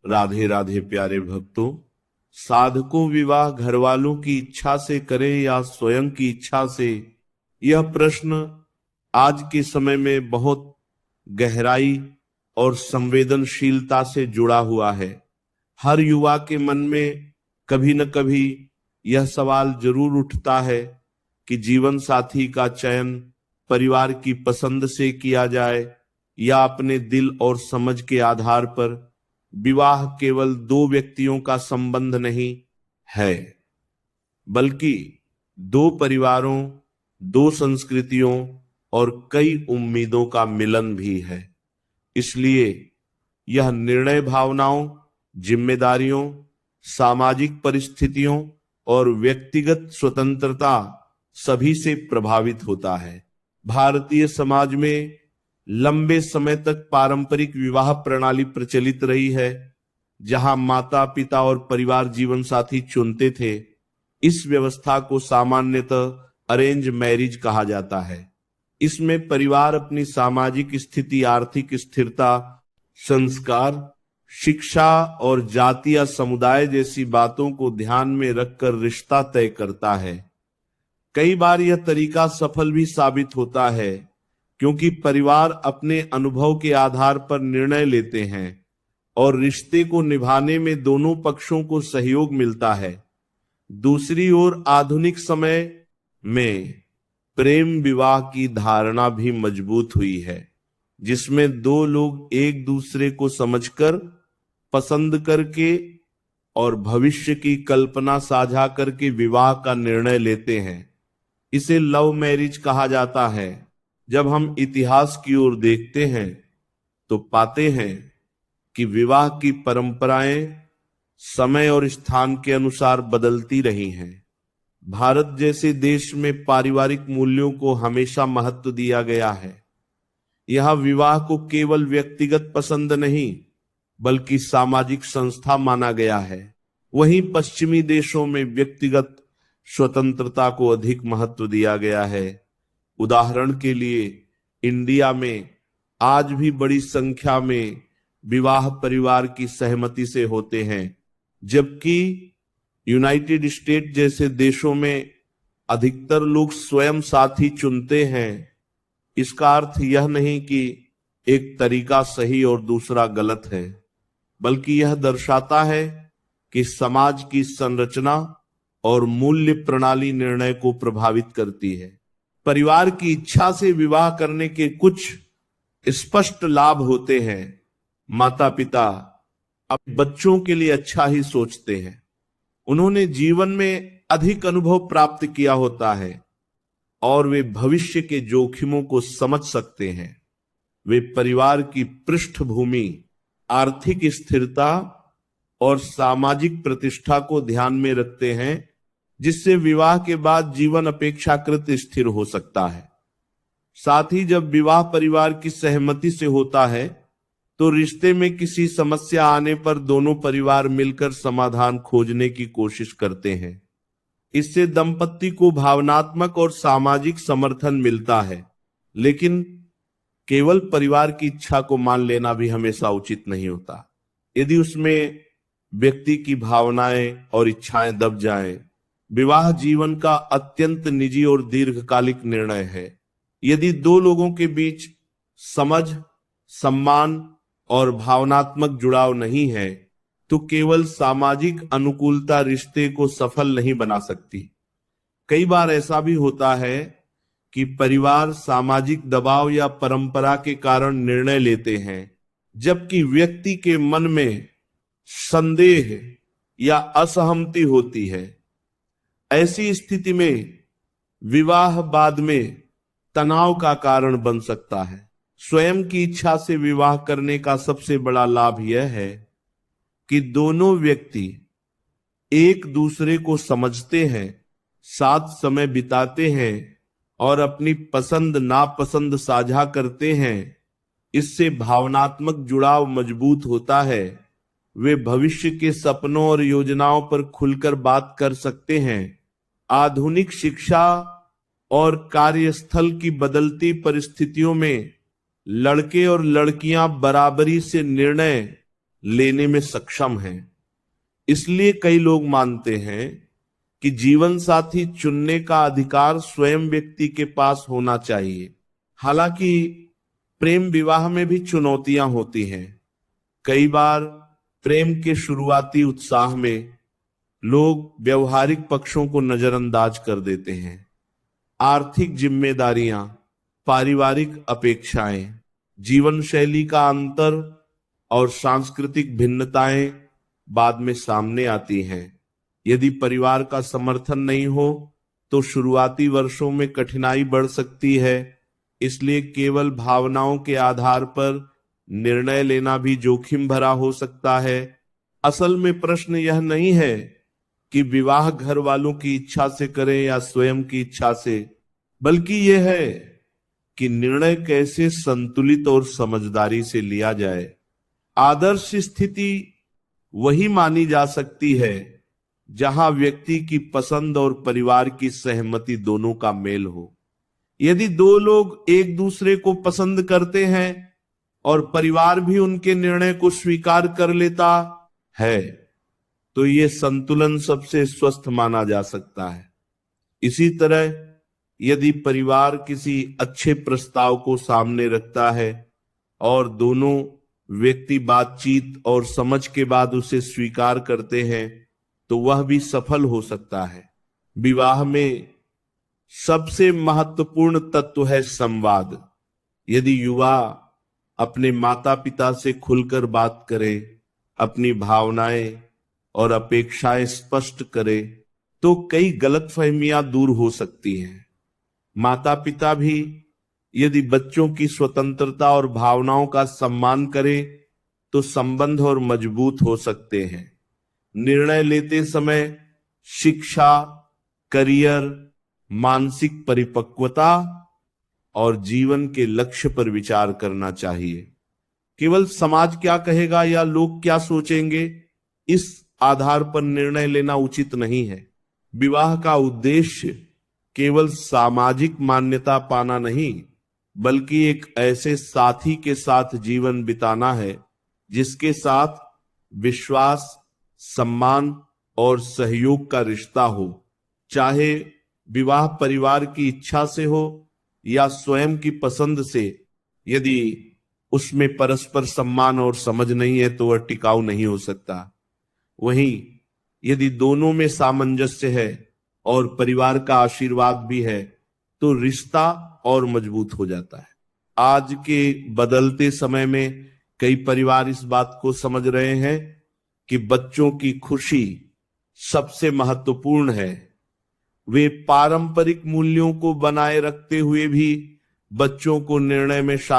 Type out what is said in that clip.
राधे राधे प्यारे भक्तों। साधकों विवाह घर वालों की इच्छा से करें या स्वयं की इच्छा से, यह प्रश्न आज के समय में बहुत गहराई और संवेदनशीलता से जुड़ा हुआ है। हर युवा के मन में कभी न कभी यह सवाल जरूर उठता है कि जीवन साथी का चयन परिवार की पसंद से किया जाए या अपने दिल और समझ के आधार पर। विवाह केवल दो व्यक्तियों का संबंध नहीं है, बल्कि दो परिवारों, दो संस्कृतियों और कई उम्मीदों का मिलन भी है। इसलिए यह निर्णय भावनाओं, जिम्मेदारियों, सामाजिक परिस्थितियों और व्यक्तिगत स्वतंत्रता सभी से प्रभावित होता है। भारतीय समाज में लंबे समय तक पारंपरिक विवाह प्रणाली प्रचलित रही है, जहां माता पिता और परिवार जीवन साथी चुनते थे। इस व्यवस्था को सामान्यतः अरेंज मैरिज कहा जाता है। इसमें परिवार अपनी सामाजिक स्थिति, आर्थिक स्थिरता, संस्कार, शिक्षा और जाति या समुदाय जैसी बातों को ध्यान में रखकर रिश्ता तय करता है। कई बार यह तरीका सफल भी साबित होता है, क्योंकि परिवार अपने अनुभव के आधार पर निर्णय लेते हैं और रिश्ते को निभाने में दोनों पक्षों को सहयोग मिलता है। दूसरी ओर आधुनिक समय में प्रेम विवाह की धारणा भी मजबूत हुई है, जिसमें दो लोग एक दूसरे को समझकर, पसंद करके और भविष्य की कल्पना साझा करके विवाह का निर्णय लेते हैं। इसे लव मैरिज कहा जाता है। जब हम इतिहास की ओर देखते हैं तो पाते हैं कि विवाह की परंपराएं समय और स्थान के अनुसार बदलती रही हैं। भारत जैसे देश में पारिवारिक मूल्यों को हमेशा महत्व दिया गया है। यह विवाह को केवल व्यक्तिगत पसंद नहीं, बल्कि सामाजिक संस्था माना गया है। वहीं पश्चिमी देशों में व्यक्तिगत स्वतंत्रता को अधिक महत्व दिया गया है। उदाहरण के लिए इंडिया में आज भी बड़ी संख्या में विवाह परिवार की सहमति से होते हैं, जबकि यूनाइटेड स्टेट जैसे देशों में अधिकतर लोग स्वयं साथी चुनते हैं। इसका अर्थ यह नहीं कि एक तरीका सही और दूसरा गलत है, बल्कि यह दर्शाता है कि समाज की संरचना और मूल्य प्रणाली निर्णय को प्रभावित करती है। परिवार की इच्छा से विवाह करने के कुछ स्पष्ट लाभ होते हैं। माता पिता अब बच्चों के लिए अच्छा ही सोचते हैं। उन्होंने जीवन में अधिक अनुभव प्राप्त किया होता है और वे भविष्य के जोखिमों को समझ सकते हैं। वे परिवार की पृष्ठभूमि, आर्थिक स्थिरता और सामाजिक प्रतिष्ठा को ध्यान में रखते हैं, जिससे विवाह के बाद जीवन अपेक्षाकृत स्थिर हो सकता है। साथ ही जब विवाह परिवार की सहमति से होता है तो रिश्ते में किसी समस्या आने पर दोनों परिवार मिलकर समाधान खोजने की कोशिश करते हैं। इससे दंपत्ति को भावनात्मक और सामाजिक समर्थन मिलता है। लेकिन केवल परिवार की इच्छा को मान लेना भी हमेशा उचित नहीं होता। यदि उसमें व्यक्ति की भावनाएं और इच्छाएं दब जाएं, विवाह जीवन का अत्यंत निजी और दीर्घकालिक निर्णय है। यदि दो लोगों के बीच समझ, सम्मान और भावनात्मक जुड़ाव नहीं है, तो केवल सामाजिक अनुकूलता रिश्ते को सफल नहीं बना सकती। कई बार ऐसा भी होता है कि परिवार सामाजिक दबाव या परंपरा के कारण निर्णय लेते हैं, जबकि व्यक्ति के मन में संदेह या असहमति होती है। ऐसी स्थिति में विवाह बाद में तनाव का कारण बन सकता है। स्वयं की इच्छा से विवाह करने का सबसे बड़ा लाभ यह है कि दोनों व्यक्ति एक दूसरे को समझते हैं, साथ समय बिताते हैं और अपनी पसंद नापसंद साझा करते हैं। इससे भावनात्मक जुड़ाव मजबूत होता है। वे भविष्य के सपनों और योजनाओं पर खुलकर बात कर सकते हैं। आधुनिक शिक्षा और कार्यस्थल की बदलती परिस्थितियों में लड़के और लड़कियां बराबरी से निर्णय लेने में सक्षम हैं। इसलिए कई लोग मानते हैं कि जीवन साथी चुनने का अधिकार स्वयं व्यक्ति के पास होना चाहिए। हालांकि प्रेम विवाह में भी चुनौतियां होती हैं। कई बार प्रेम के शुरुआती उत्साह में लोग व्यवहारिक पक्षों को नजरअंदाज कर देते हैं। आर्थिक जिम्मेदारियां, पारिवारिक अपेक्षाएं, जीवन शैली का अंतर और सांस्कृतिक भिन्नताएं बाद में सामने आती हैं। यदि परिवार का समर्थन नहीं हो तो शुरुआती वर्षों में कठिनाई बढ़ सकती है। इसलिए केवल भावनाओं के आधार पर निर्णय लेना भी जोखिम भरा हो सकता है। असल में प्रश्न यह नहीं है कि विवाह घर वालों की इच्छा से करें या स्वयं की इच्छा से, बल्कि यह है कि निर्णय कैसे संतुलित और समझदारी से लिया जाए। आदर्श स्थिति वही मानी जा सकती है जहां व्यक्ति की पसंद और परिवार की सहमति दोनों का मेल हो। यदि दो लोग एक दूसरे को पसंद करते हैं और परिवार भी उनके निर्णय को स्वीकार कर लेता है तो ये संतुलन सबसे स्वस्थ माना जा सकता है। इसी तरह यदि परिवार किसी अच्छे प्रस्ताव को सामने रखता है और दोनों व्यक्ति बातचीत और समझ के बाद उसे स्वीकार करते हैं तो वह भी सफल हो सकता है। विवाह में सबसे महत्वपूर्ण तत्व है संवाद। यदि युवा अपने माता पिता से खुलकर बात करे, अपनी भावनाएं और अपेक्षाएं स्पष्ट करे तो कई गलतफहमियां दूर हो सकती हैं। माता पिता भी यदि बच्चों की स्वतंत्रता और भावनाओं का सम्मान करे तो संबंध और मजबूत हो सकते हैं। निर्णय लेते समय शिक्षा, करियर, मानसिक परिपक्वता और जीवन के लक्ष्य पर विचार करना चाहिए। केवल समाज क्या कहेगा या लोग क्या सोचेंगे, इस आधार पर निर्णय लेना उचित नहीं है। विवाह का उद्देश्य केवल सामाजिक मान्यता पाना नहीं, बल्कि एक ऐसे साथी के साथ जीवन बिताना है जिसके साथ विश्वास, सम्मान और सहयोग का रिश्ता हो। चाहे विवाह परिवार की इच्छा से हो या स्वयं की पसंद से, यदि उसमें परस्पर सम्मान और समझ नहीं है तो वह टिकाऊ नहीं हो सकता। वहीं यदि दोनों में सामंजस्य है और परिवार का आशीर्वाद भी है तो रिश्ता और मजबूत हो जाता है। आज के बदलते समय में कई परिवार इस बात को समझ रहे हैं कि बच्चों की खुशी सबसे महत्वपूर्ण है। वे पारंपरिक मूल्यों को बनाए रखते हुए भी बच्चों को निर्णय में शामिल